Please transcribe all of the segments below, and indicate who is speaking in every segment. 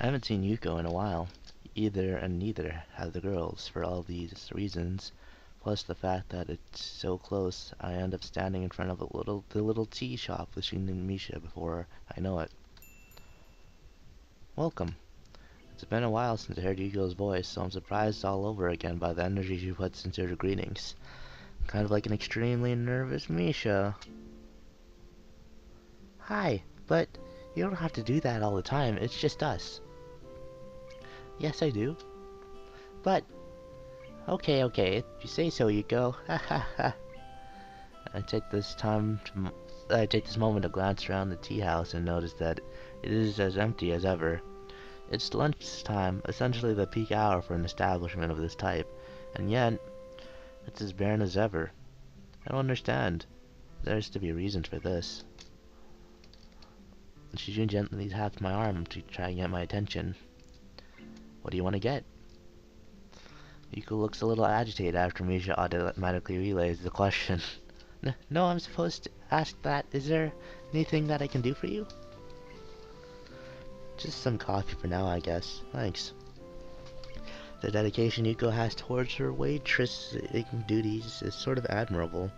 Speaker 1: I haven't seen Yuko in a while. Either and neither have the girls, for all these reasons, plus the fact that it's so close. I end up standing in front of the little tea shop with Shin and Misha before I know it. Welcome. It's been a while since I heard Yuko's voice, so I'm surprised all over again by the energy she puts into her greetings. Kind of like an extremely nervous Misha. Hi, but you don't have to do that all the time. It's just us. Yes, I do. But, okay, if you say so, Yuko. Ha ha ha. I take this time to, I take this moment to glance around the tea house and notice that it is as empty as ever. It's lunchtime, essentially the peak hour for an establishment of this type, and yet it's as barren as ever. I don't understand. There's to be reasons for this. Shijun gently tapped my arm to try and get my attention. What do you want to get? Yuko looks a little agitated after Misha automatically relays the question. No, I'm supposed to ask that. Is there anything that I can do for you? Just some coffee for now, I guess. Thanks. The dedication Yuko has towards her waitressing duties is sort of admirable.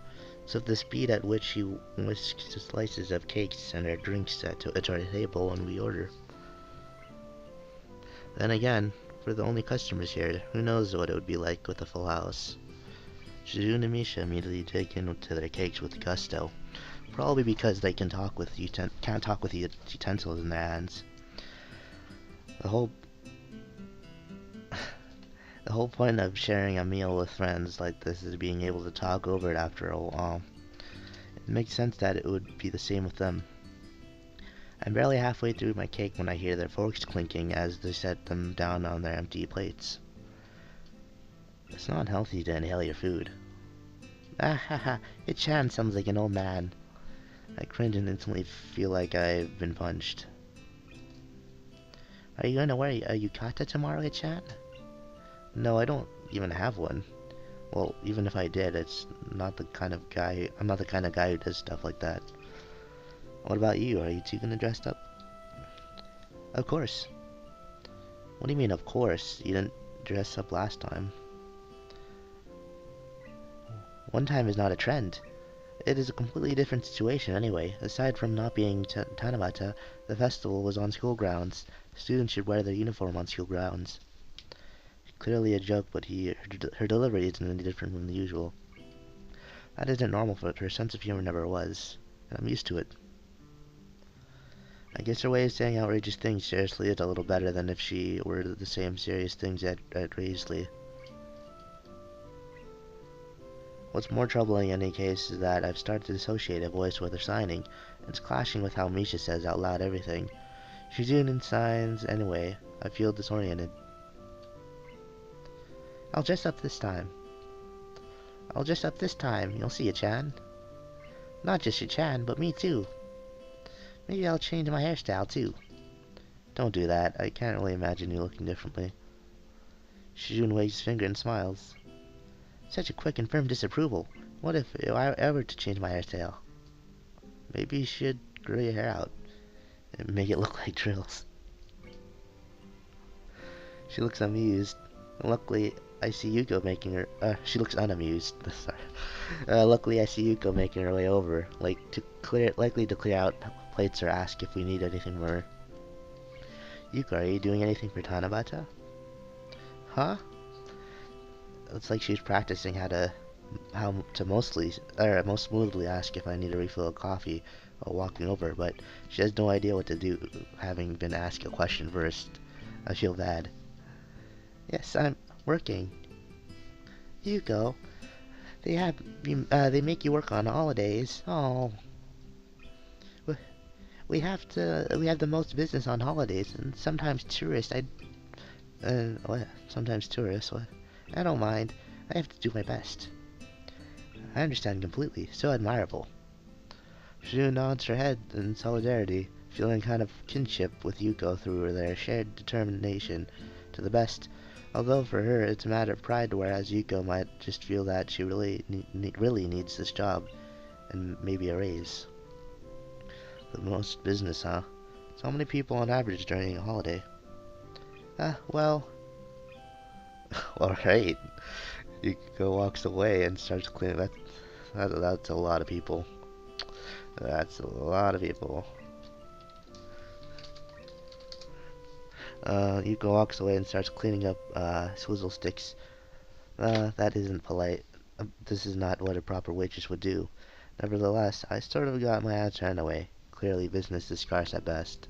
Speaker 1: So the speed at which she whisks slices of cakes and our drinks at our table when we order. Then again, we're the only customers here. Who knows what it would be like with a full house. Shizune and Misha immediately dig into their cakes with gusto, probably because they can't talk with utensils in their hands. The whole point of sharing a meal with friends like this is being able to talk over it after a while. It makes sense that it would be the same with them. I'm barely halfway through my cake when I hear their forks clinking as they set them down on their empty plates. It's not healthy to inhale your food. Ah ha ha, It-chan sounds like an old man. I cringe and instantly feel like I've been punched. Are you going to wear a yukata tomorrow, It-chan? No, I don't even have one. Well, even if I did, I'm not the kind of guy who does stuff like that. What about you? Are you two gonna dress up? Of course. What do you mean, of course? You didn't dress up last time. One time is not a trend. It is a completely different situation anyway. Aside from not being Tanabata, the festival was on school grounds. Students should wear their uniform on school grounds. Clearly a joke, but her delivery isn't any different from the usual. That isn't normal for her. Her sense of humor never was, and I'm used to it. I guess her way of saying outrageous things seriously is a little better than if she were the same serious things outrageously. What's more troubling in any case is that I've started to associate a voice with her signing. It's clashing with how Misha says out loud everything. She's doing signs anyway. I feel disoriented. I'll dress up this time. You'll see it, Chan. Not just Chan, but me too. Maybe I'll change my hairstyle too. Don't do that. I can't really imagine you looking differently. Shijun waves his finger and smiles. Such a quick and firm disapproval. What if I were to change my hairstyle? Maybe you should grow your hair out and make it look like drills. She looks amused. Luckily, I see Yuko making her. She looks unamused. Sorry. Luckily, I see Yuko making her way over, likely to clear out plates or ask if we need anything more. Yuko, are you doing anything for Tanabata? Huh? It's like she's practicing how to most smoothly ask if I need a refill of coffee while walking over, but she has no idea what to do, having been asked a question first. I feel bad. Yes, I'm working. Yuko, they make you work on holidays. Oh, we have the most business on holidays, and sometimes tourists. Sometimes tourists. What? I don't mind. I have to do my best. I understand completely. So admirable. Shun nods her head in solidarity, feeling kind of kinship with Yuko through their shared determination to the best. Although for her it's a matter of pride, whereas Yuko might just feel that she really needs this job and maybe a raise. The most business, huh? So many people on average during a holiday? Well, alright. Yuko walks away and starts cleaning. That's a lot of people. That's a lot of people. Yuko walks away and starts cleaning up swizzle sticks. That isn't polite. This is not what a proper waitress would do. Nevertheless, I sort of got my answer anyway. Clearly, business is scarce at best.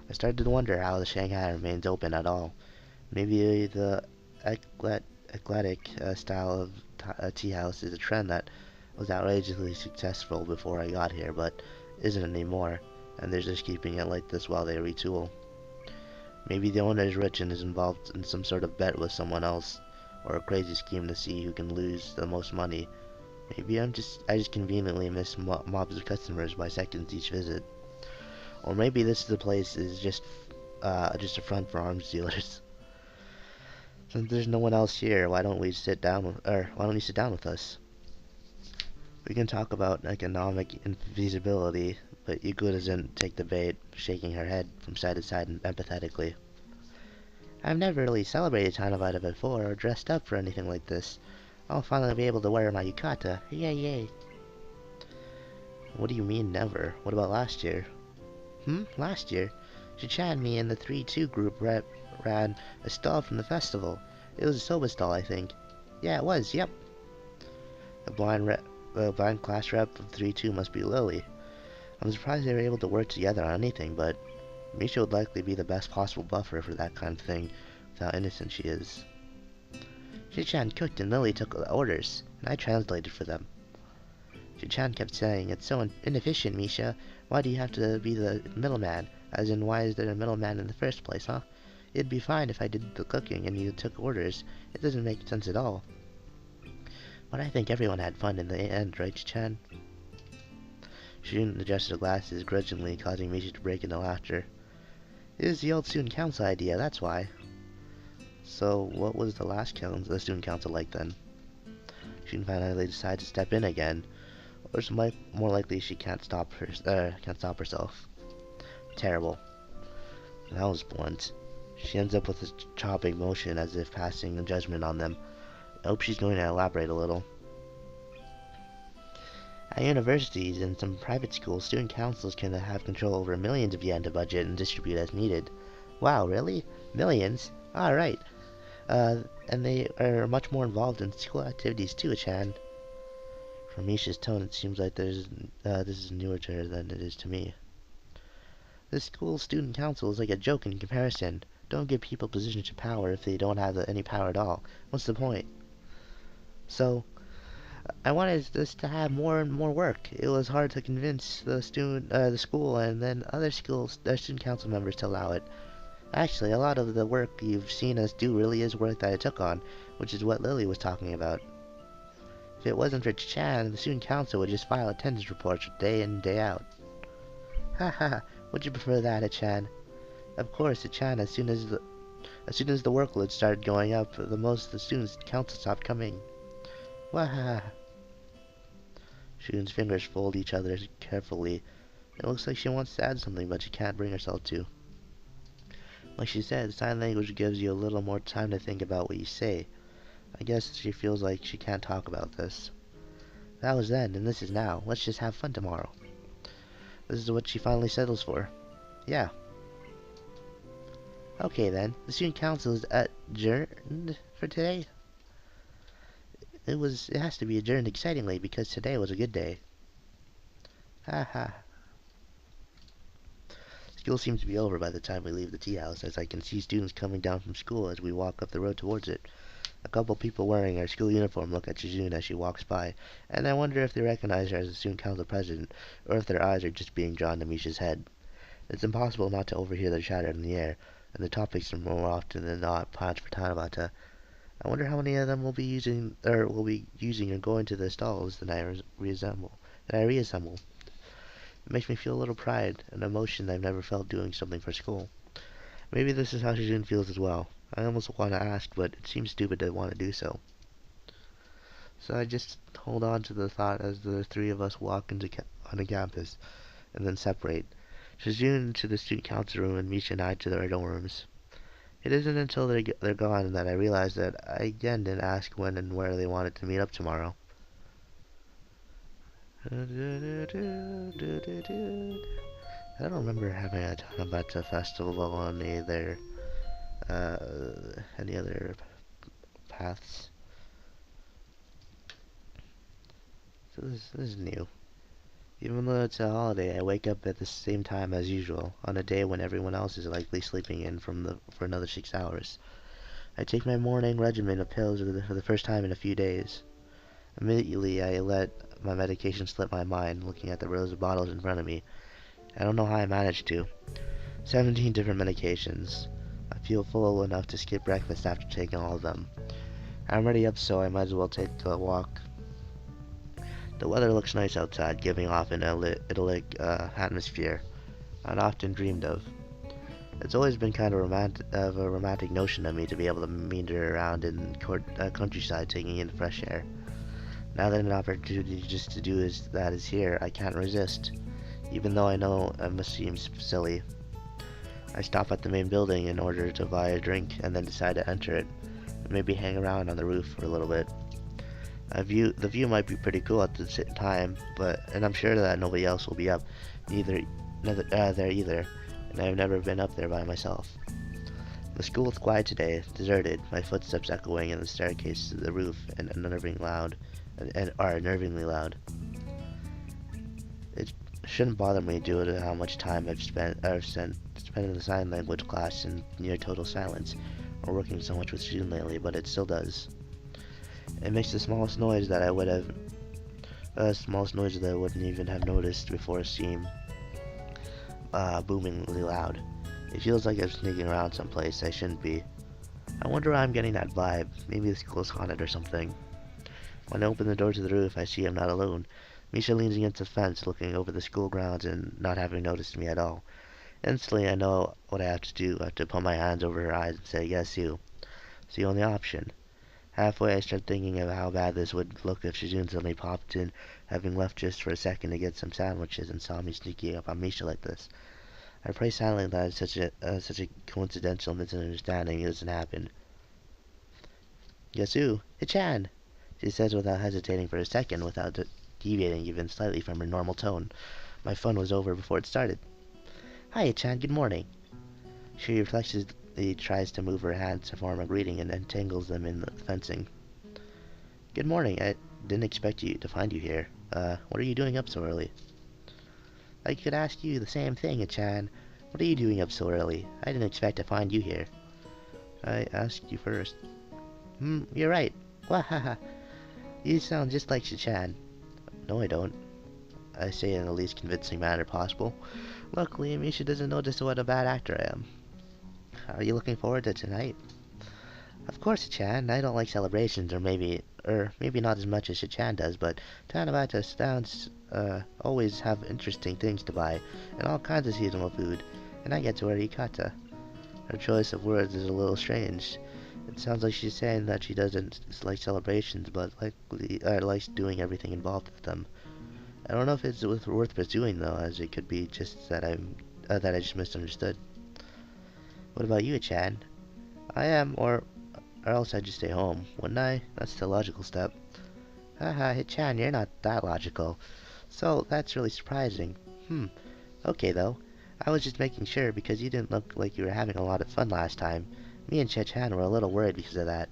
Speaker 1: I started to wonder how the Shanghai remains open at all. Maybe the eclectic style of tea house is a trend that was outrageously successful before I got here, but isn't anymore, and they're just keeping it like this while they retool. Maybe the owner is rich and is involved in some sort of bet with someone else, or a crazy scheme to see who can lose the most money. Maybe I just conveniently miss mobs of customers by seconds each visit. Or maybe this place is just a front for arms dealers. Since there's no one else here, why don't you sit down with us? We can talk about economic infeasibility, but Yuko doesn't take the bait, shaking her head from side to side empathetically. I've never really celebrated Tanabata before, or dressed up for anything like this. I'll finally be able to wear my yukata. Yay, yay. What do you mean, never? What about last year? Last year? Chichan and me and the 3-2 group ran a stall from the festival. It was a soba stall, I think. Yeah, it was, yep. The blind class rep of 3-2 must be Lily. I'm surprised they were able to work together on anything, but Misha would likely be the best possible buffer for that kind of thing, with how innocent she is. Chichan cooked and Lily took the orders, and I translated for them. Chichan kept saying, "It's so inefficient, Misha. Why do you have to be the middleman? As in, why is there a middleman in the first place, huh? It'd be fine if I did the cooking and you took orders. It doesn't make sense at all." But I think everyone had fun in the end, right, Chichan? Shun adjusted her glasses grudgingly, causing Misha to break into laughter. It was the old student council idea, that's why. So, what was the student council like then? Shun finally decided to step in again, or it's more likely she can't stop herself. Terrible. That was blunt. She ends up with a chopping motion as if passing a judgment on them. I hope she's going to elaborate a little. At universities and some private schools, student councils can have control over millions of yen to budget and distribute as needed. Wow, really? Millions? Alright. And they are much more involved in school activities too, Chan. From Misha's tone, it seems like this is newer to her than it is to me. This school student council is like a joke in comparison. Don't give people positions of power if they don't have any power at all. What's the point? So, I wanted this to have more and more work. It was hard to convince the school, and then other student council members to allow it. Actually, a lot of the work you've seen us do really is work that I took on, which is what Lily was talking about. If it wasn't for Chan, the student council would just file attendance reports day in, day out. Haha, would you prefer that, Chan? Of course, Chan, as soon as the workload started going up, the most the students' council stopped coming. Wahaha. Shun's fingers fold each other carefully. It looks like she wants to add something, but she can't bring herself to. Like she said, sign language gives you a little more time to think about what you say. I guess she feels like she can't talk about this. That was then, and this is now. Let's just have fun tomorrow. This is what she finally settles for. Yeah. Okay then, the student council is adjourned for today. It has to be adjourned excitingly because today was a good day. Haha. School seems to be over by the time we leave the tea house, as I can see students coming down from school as we walk up the road towards it. A couple people wearing our school uniform look at Shizune as she walks by, and I wonder if they recognize her as the student council president, or if their eyes are just being drawn to Misha's head. It's impossible not to overhear their chatter in the air, and the topics are more often than not plans for Tanabata. I wonder how many of them will be using or going to the stalls that I reassemble. It makes me feel a little pride, an emotion I've never felt doing something for school. Maybe this is how Shizune feels as well. I almost want to ask, but it seems stupid to want to do so. So I just hold on to the thought as the three of us walk onto campus, and then separate. Shizune to the student council room and Misha and I to their dorms. It isn't until they're gone that I realize that I again didn't ask when and where they wanted to meet up tomorrow. I don't remember having a ton about the festival on uh, any other paths. So this is new. Even though it's a holiday, I wake up at the same time as usual, on a day when everyone else is likely sleeping in for another 6 hours. I take my morning regimen of pills for the first time in a few days. Immediately, I let my medication slip my mind, looking at the rows of bottles in front of me. I don't know how I managed to. 17 different medications. I feel full enough to skip breakfast after taking all of them. I'm already up, so I might as well take a walk. The weather looks nice outside, giving off an idyllic atmosphere I'd often dreamed of. It's always been kind of a romantic notion of me to be able to meander around in countryside taking in the fresh air. Now that an opportunity just to do that is here, I can't resist, even though I know it must seem silly. I stop at the main building in order to buy a drink and then decide to enter it, and maybe hang around on the roof for a little bit. The view might be pretty cool at the time, and I'm sure that nobody else will be up there either, and I've never been up there by myself. The school is quiet today, deserted, my footsteps echoing in the staircase to the roof and are unnervingly loud. It shouldn't bother me due to how much time I've spent in the sign language class in near total silence, or working so much with Shun lately, but it still does. It makes the smallest noise that I wouldn't even have noticed before seem boomingly loud. It feels like I'm sneaking around someplace I shouldn't be. I wonder why I'm getting that vibe. Maybe the school's haunted or something. When I open the door to the roof, I see I'm not alone. Misha leans against the fence, looking over the school grounds and not having noticed me at all. Instantly, I know what I have to do. I have to put my hands over her eyes and say, "Yes, you." It's the only option. Halfway, I start thinking of how bad this would look if Shizune suddenly popped in, having left just for a second to get some sandwiches, and saw me sneaking up on Misha like this. I pray silently that such a coincidental misunderstanding doesn't happen. "Yasu, Hichan," she says without hesitating for a second, without deviating even slightly from her normal tone. My fun was over before it started. "Hi, Hichan, good morning." She reflexively tries to move her hands to form a greeting and entangles them in the fencing. "Good morning. I didn't expect to find you here. What are you doing up so early?" "I could ask you the same thing, Achan. What are you doing up so early? I didn't expect to find you here." "I asked you first." You're right. Wahaha. You sound just like Shichan." "No, I don't," I say in the least convincing manner possible. Luckily, Misha doesn't know just what a bad actor I am. "Are you looking forward to tonight?" "Of course, Shichan. I don't like celebrations, or maybe not as much as Shichan does, but Tanabata sounds always have interesting things to buy, and all kinds of seasonal food, and I get to wear yukata." Her choice of words is a little strange. It sounds like she's saying that she doesn't like celebrations, but likes doing everything involved with them. I don't know if it's worth pursuing though, as it could be just that I just misunderstood. "What about you, Chan?" "I am, or else I'd just stay home, wouldn't I? That's the logical step." "Haha, Chan, you're not that logical. So that's really surprising. Okay though. I was just making sure because you didn't look like you were having a lot of fun last time. Me and Chechan were a little worried because of that."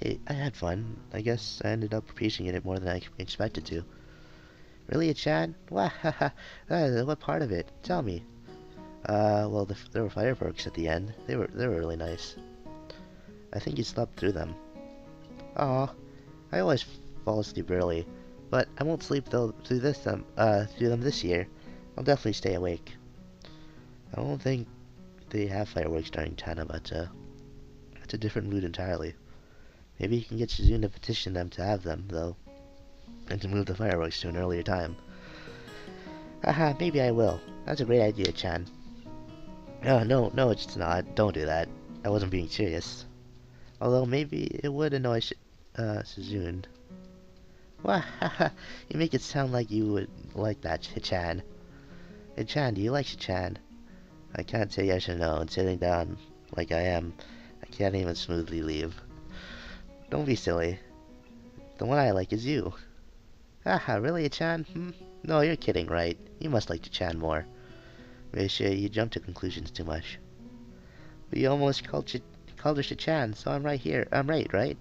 Speaker 1: "Hey, I had fun. I guess I ended up appreciating it more than I expected to." "Really, Chan? Wahaha. What part of it? Tell me." Well, there were fireworks at the end. They were really nice." "I think you slept through them." "Aw, I always fall asleep early. But I won't sleep through them this year. I'll definitely stay awake." "I don't think they have fireworks during Tanabata. It's a different mood entirely. Maybe you can get Shizune to petition them to have them, though, and to move the fireworks to an earlier time." "Haha, maybe I will. That's a great idea, Chan." "Oh, no, it's not. Don't do that. I wasn't being serious. Although maybe it would annoy Shizune." "Wahaha, you make it sound like you would like that, Chan." Hey Chan, do you like Chan? I can't say yes or no, and sitting down like I am, I can't even smoothly leave. Don't be silly. The one I like is you. Haha, really, Chan? No, you're kidding, right? You must like Chan more. Misha, you jump to conclusions too much. But you almost called her Chan, so I'm right here. I'm right?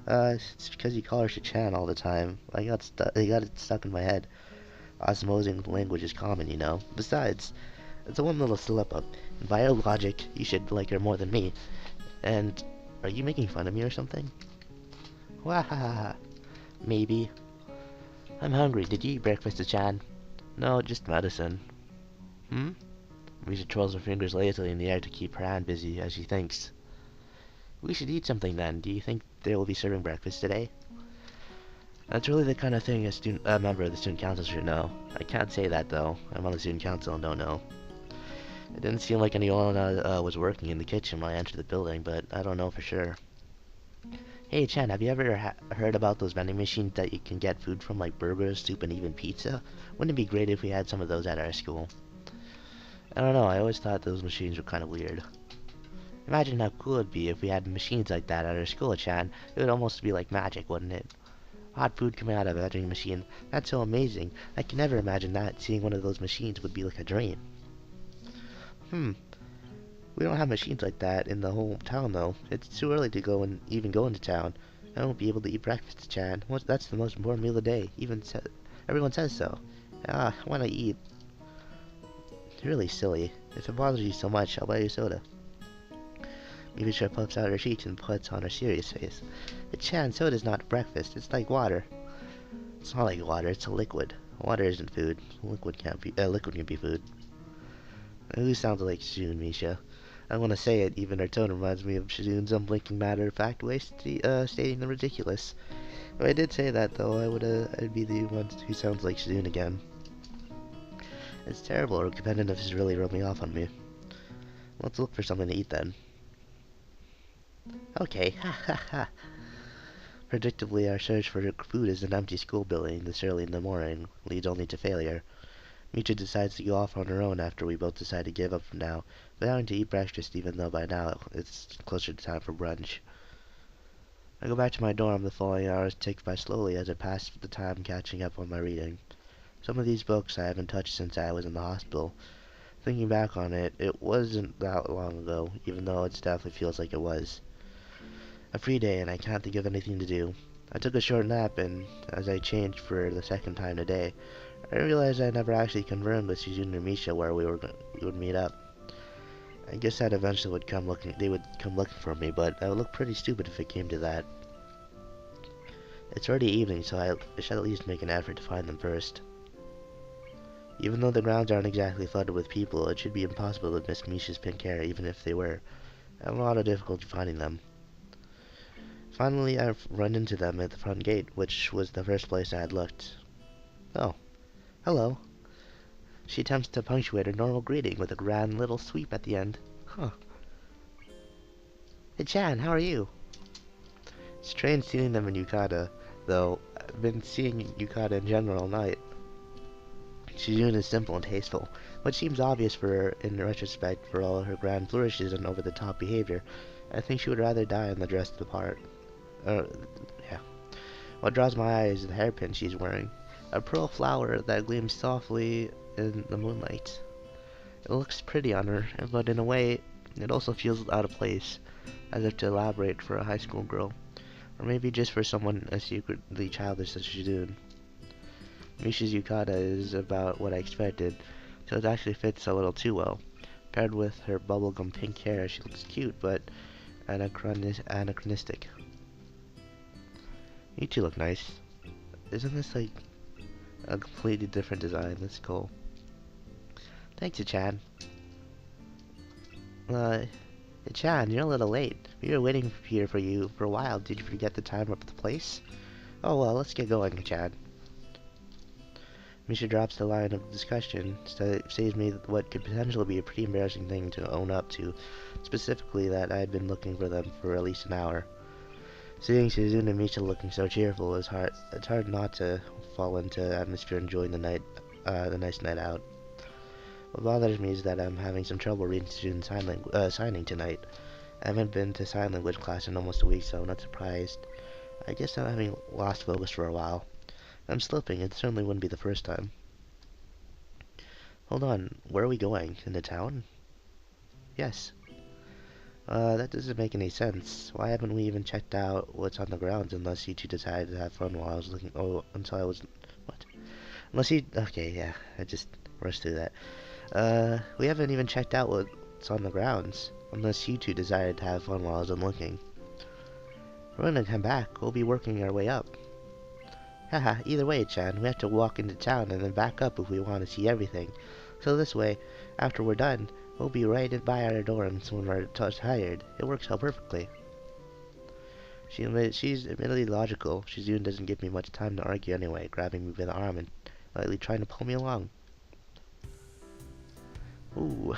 Speaker 1: It's because you call her Chan all the time. I got it stuck in my head. Osmosing language is common, you know. Besides, it's a one little slip up. And by your logic, you should like her more than me. And are you making fun of me or something? Wahaha. Maybe. I'm hungry. Did you eat breakfast, Chan? No, just medicine. Hmm? Misha twirls her fingers lazily in the air to keep her hand busy as she thinks. We should eat something then. Do you think they will be serving breakfast today? That's really the kind of thing a member of the student council should know. I can't say that though. I'm on the student council and don't know. It didn't seem like anyone was working in the kitchen when I entered the building, but I don't know for sure. Hey Chen, have you ever heard about those vending machines that you can get food from, like burgers, soup, and even pizza? Wouldn't it be great if we had some of those at our school? I don't know, I always thought those machines were kind of weird. Imagine how cool it'd be if we had machines like that at our school, Chan. It would almost be like magic, wouldn't it? Hot food coming out of a vending machine. That's so amazing. I can never imagine that. Seeing one of those machines would be like a dream. Hmm. We don't have machines like that in the whole town, though. It's too early to even go into town. I won't be able to eat breakfast, Chan. That's the most important meal of the day. Everyone says so. Why not eat? You're really silly. If it bothers you so much, I'll buy you soda. Misha puffs out her cheeks and puts on her serious face. But Chan, soda's not breakfast. It's like water. It's not like water. It's a liquid. Water isn't food. Liquid can be food. Who sounds like Shun, Misha? I want to say it, even her tone reminds me of Shizun's unblinking matter-of-fact way stating the ridiculous. If I did say that, though, I'd be the one who sounds like Shizun again. It's terrible, her competitiveness is really rubbing off on me. Let's look for something to eat, then. Okay, ha ha ha. Predictably, our search for food is an empty school building this early in the morning leads only to failure. Micha decides to go off on her own after we both decide to give up for now, but having to eat breakfast even though by now it's closer to time for brunch. I go back to my dorm. The following hours tick by slowly as I pass the time catching up on my reading. Some of these books I haven't touched since I was in the hospital. Thinking back on it, it wasn't that long ago, even though it definitely feels like it was. A free day and I can't think of anything to do. I took a short nap and, as I changed for the second time today, I realized I never actually confirmed with Suzune and Misha where we would meet up. I guess that eventually they would come looking for me, but I would look pretty stupid if it came to that. It's already evening, so I should at least make an effort to find them first. Even though the grounds aren't exactly flooded with people, it should be impossible to miss Misha's pink hair, even if they were. I have a lot of difficulty finding them. Finally, I've run into them at the front gate, which was the first place I had looked. Oh, hello. She attempts to punctuate her normal greeting with a grand little sweep at the end. Huh. Hey Chan, how are you? Strange seeing them in Yukata, though. I've been seeing Yukata in general all night. Shizune is simple and tasteful, which seems obvious for her in retrospect for all her grand flourishes and over-the-top behavior. I think she would rather die in the dress the part. Yeah. What draws my eye is the hairpin she's wearing. A pearl flower that gleams softly in the moonlight. It looks pretty on her, but in a way, it also feels out of place, as if to elaborate for a high school girl. Or maybe just for someone as secretly childish as Shizune. Misha's yukata is about what I expected, so it actually fits a little too well. Paired with her bubblegum pink hair, she looks cute, but anachronistic. You two look nice. Isn't this like a completely different design? That's cool. Thanks, Chan. Chan, you're a little late. We were waiting here for you for a while. Did you forget the time of the place? Oh well, let's get going, Chan. Misha drops the line of discussion, saves me what could potentially be a pretty embarrassing thing to own up to, specifically that I had been looking for them for at least an hour. Seeing Shizune and Misha looking so cheerful it's hard not to fall into atmosphere enjoying the night, the nice night out. What bothers me is that I'm having some trouble reading student signing tonight. I haven't been to sign language class in almost a week, so I'm not surprised. I guess I'm having lost focus for a while. I'm slipping. It certainly wouldn't be the first time. Hold on. Where are we going? Into town? Yes. That doesn't make any sense. Why haven't we even checked out what's on the grounds unless you two decided to have fun while I was looking... Oh, until I was... What? Unless you... Okay, yeah. I just rushed through that. We haven't even checked out what's on the grounds. Unless you two decided to have fun while I was looking. We're gonna come back. We'll be working our way up. Haha, either way, Chan, we have to walk into town and then back up if we want to see everything. So this way, after we're done, we'll be right by our dorms when we're tired. It works out perfectly. She's admittedly logical. Shizune doesn't give me much time to argue anyway, grabbing me by the arm and lightly trying to pull me along. Ooh,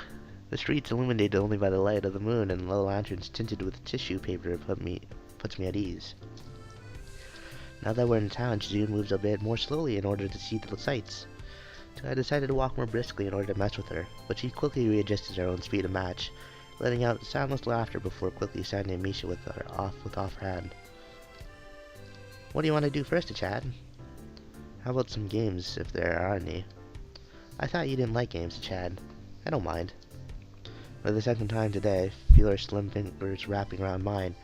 Speaker 1: the streets illuminated only by the light of the moon and low lanterns tinted with tissue paper puts me at ease. Now that we're in town, Shizune moves a bit more slowly in order to see the sights. So I decided to walk more briskly in order to mess with her, but she quickly readjusted her own speed to match, letting out soundless laughter before quickly signing Misha with off her hand. What do you want to do first, Chad? How about some games, if there are any? I thought you didn't like games, Chad. I don't mind. For the second time today, feel her slim fingers wrapping around mine.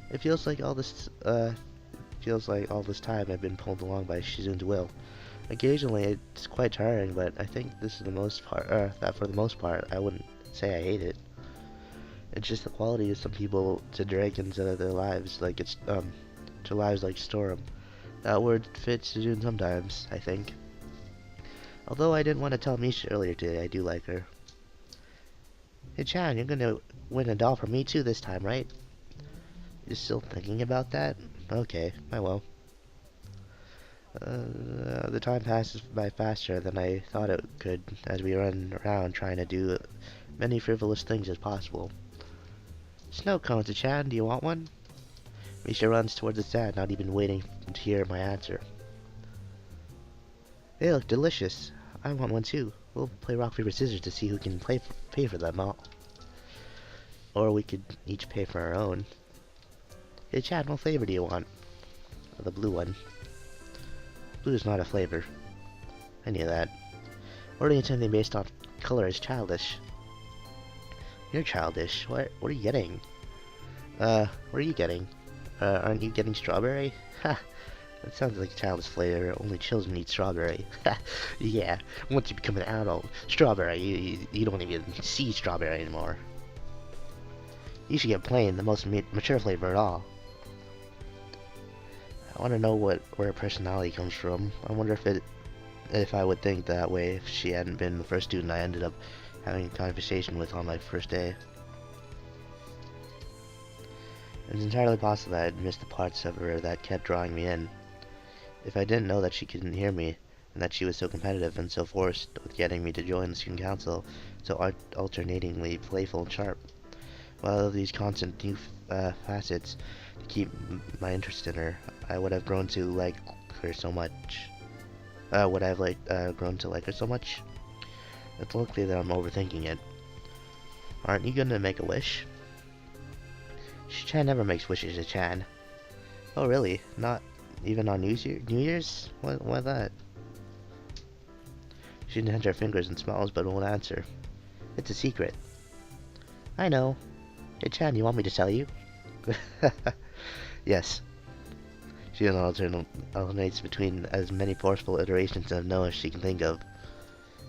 Speaker 1: It feels like all this time I've been pulled along by Shizune's will. Occasionally, it's quite tiring, but I think this is that for the most part, I wouldn't say I hate it. It's just the quality of some people to drag into their lives, to lives like Storm. That word fits Shizune sometimes, I think. Although I didn't want to tell Misha earlier today, I do like her. Hey Chan, you're gonna win a doll from me too this time, right? You're still thinking about that? Okay, I will. The time passes by faster than I thought it could as we run around trying to do many frivolous things as possible. Snow cones, Chan, do you want one? Misha runs towards the stand, not even waiting to hear my answer. They look delicious. I want one too. We'll play rock, paper, scissors to see who can pay for them all. Or we could each pay for our own. Hey Chad, what flavor do you want? The blue one. Blue is not a flavor. I knew that. Ordering something based on color is childish. You're childish. What are you getting? What are you getting? Aren't you getting strawberry? Ha! That sounds like a child's flavor. Only children eat strawberry. Yeah, once you become an adult, strawberry, you don't even see strawberry anymore. You should get plain, the most mature flavor at all. I want to know where her personality comes from. I wonder if I would think that way if she hadn't been the first student I ended up having a conversation with on my first day. It's entirely possible that I'd missed the parts of her that kept drawing me in. If I didn't know that she couldn't hear me, and that she was so competitive and so forced with getting me to join the student council, so alternatingly playful and sharp. While these constant new facets to keep my interest in her, I would have grown to like her so much. Would I have grown to like her so much? It's likely that I'm overthinking it. Aren't you gonna make a wish? Chan never makes wishes to Chan. Oh really? Not even on New Year's? Why that? She hands her fingers and smiles but won't answer. It's a secret. I know. Hey Chan, you want me to tell you? Yes. She alternates between as many forceful iterations of no as she can think of.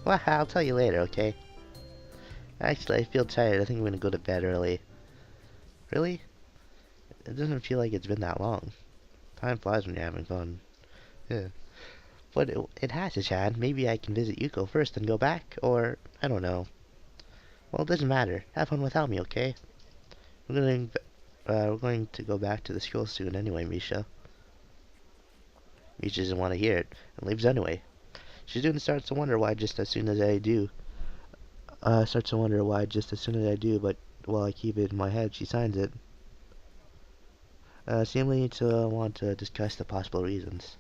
Speaker 1: Well, I'll tell you later, okay? Actually, I feel tired. I think I'm gonna go to bed early. Really? It doesn't feel like it's been that long. Time flies when you're having fun. Yeah. But it has to, Chad. Maybe I can visit Yuko first and go back, or I don't know. Well, it doesn't matter. Have fun without me, okay? We're going to go back to the school soon anyway, Misha. Misha doesn't want to hear it, and leaves anyway. Shizune starts to wonder why just as soon as I do. But while I keep it in my head, she signs it. Seemingly to want to discuss the possible reasons.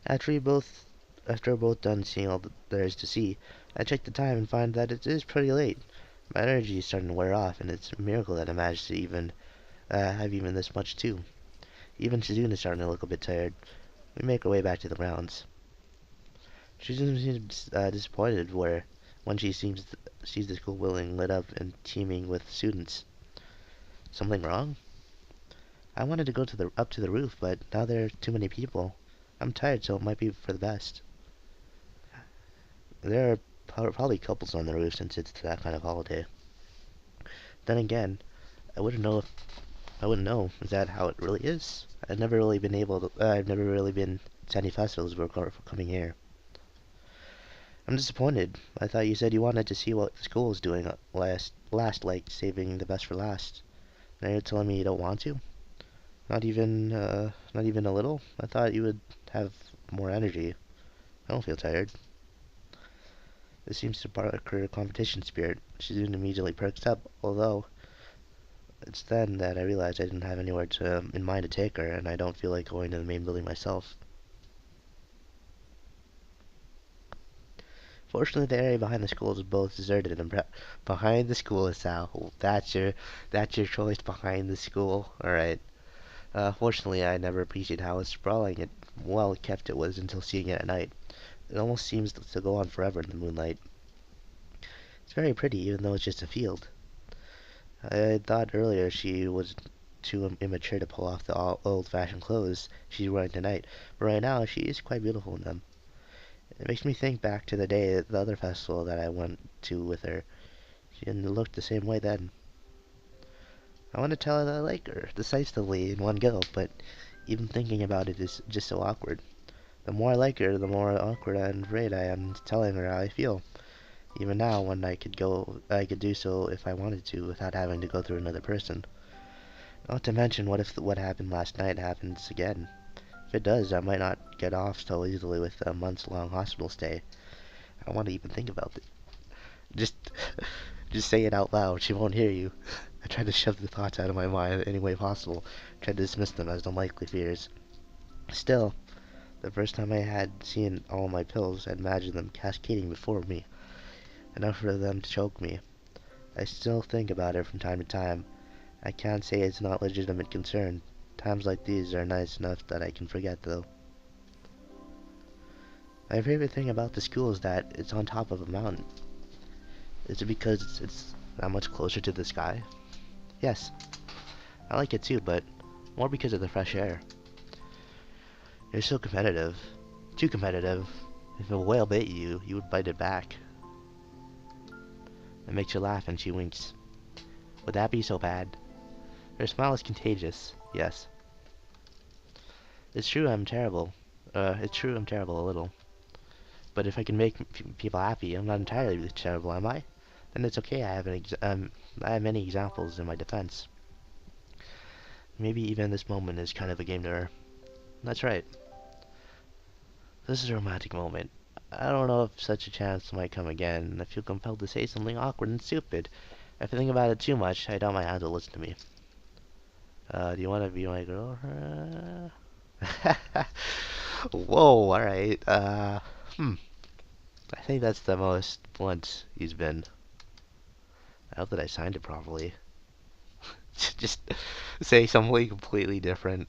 Speaker 1: After we both After we're both done seeing all there is to see, I check the time and find that it is pretty late. My energy is starting to wear off, and it's a miracle that I managed to even have even this much too. Even Shizune is starting to look a bit tired. We make our way back to the grounds. Shizune seems disappointed when she sees the school building lit up and teeming with students. Something wrong? I wanted to go up to the roof, but now there are too many people. I'm tired, so it might be for the best. There are probably couples on the roof since it's that kind of holiday. Then again, I wouldn't know. Is that how it really is? I've never really been to any festivals before coming here. I'm disappointed. I thought you said you wanted to see what the school is doing like saving the best for last. Now you're telling me you don't want to? Not even a little? I thought you would have more energy. I don't feel tired. This seems to spark her competition spirit. She immediately perks up, although it's then that I realized I didn't have anywhere in mind to take her, and I don't feel like going to the main building myself. Fortunately, the area behind the school is both deserted and behind the school is Sal. That's your choice behind the school. All right. Fortunately, I never appreciated how sprawling and well kept it was until seeing it at night. It almost seems to go on forever in the moonlight. It's very pretty, even though it's just a field. I thought earlier she was too immature to pull off the old-fashioned clothes she's wearing tonight, but right now she is quite beautiful in them. It makes me think back to the day at the other festival that I went to with her. She didn't look the same way then. I want to tell her that I like her decisively in one go, but even thinking about it is just so awkward. The more I like her, the more awkward and afraid I am telling her how I feel. Even now, when I could do so if I wanted to, without having to go through another person. Not to mention, what if what happened last night happens again? If it does, I might not get off so easily with a months-long hospital stay. I don't want to even think about it. Just, just say it out loud. She won't hear you. I tried to shove the thoughts out of my mind any way possible. Tried to dismiss them as unlikely fears. Still, the first time I had seen all my pills, I'd imagined them cascading before me, enough for them to choke me. I still think about it from time to time. I can't say it's not legitimate concern. Times like these are nice enough that I can forget, though. My favorite thing about the school is that it's on top of a mountain. Is it because it's that much closer to the sky? Yes, I like it too, but more because of the fresh air. You're so competitive. Too competitive. If a whale bit you, you would bite it back. It makes you laugh and she winks. Would that be so bad? Her smile is contagious, yes. It's true I'm terrible a little. But if I can make people happy, I'm not entirely terrible, am I? Then it's okay. I have many examples in my defense. Maybe even this moment is kind of a game to her. That's right. This is a romantic moment. I don't know if such a chance might come again, and I feel compelled to say something awkward and stupid. If I think about it too much, I doubt my aunt will listen to me. Do you want to be my girl? Whoa, alright. I think that's the most blunt he's been. I hope that I signed it properly. Just say something completely different.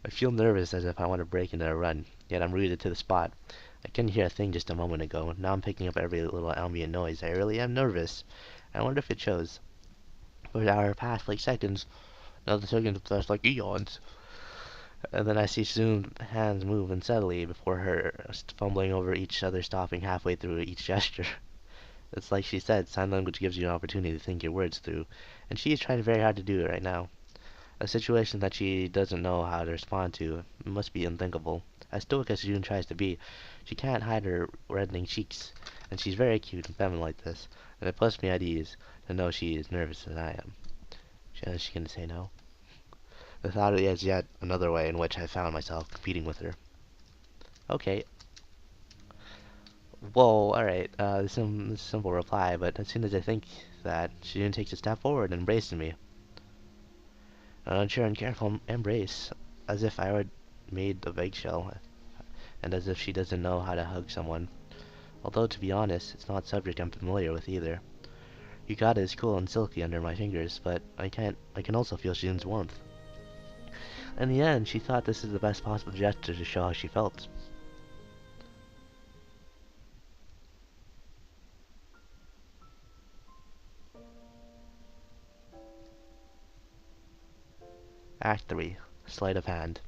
Speaker 1: I feel nervous as if I want to break into a run, yet I'm rooted to the spot. I couldn't hear a thing just a moment ago. Now I'm picking up every little ambient noise. I really am nervous. I wonder if it shows. For an hour passed like seconds. Another second passed like eons. And then I see Sune's hands move unsteadily before her, fumbling over each other, stopping halfway through each gesture. It's like she said, sign language gives you an opportunity to think your words through, and she is trying very hard to do it right now. A situation that she doesn't know how to respond to. It must be unthinkable. As stoic as June tries to be, she can't hide her reddening cheeks, and she's very cute and feminine like this, and it puts me at ease to know she is nervous as I am. Is she gonna say no? The thought is yet another way in which I found myself competing with her. Okay. Whoa, alright. This is a simple reply, but as soon as I think that, she takes a step forward and embraces me. An unsure and careful embrace, as if I were made of eggshell, and as if she doesn't know how to hug someone. Although, to be honest, it's not a subject I'm familiar with either. Yukata is cool and silky under my fingers, but I can also feel Jun's warmth. In the end, she thought this is the best possible gesture to show how she felt. Act 3. Sleight of Hand.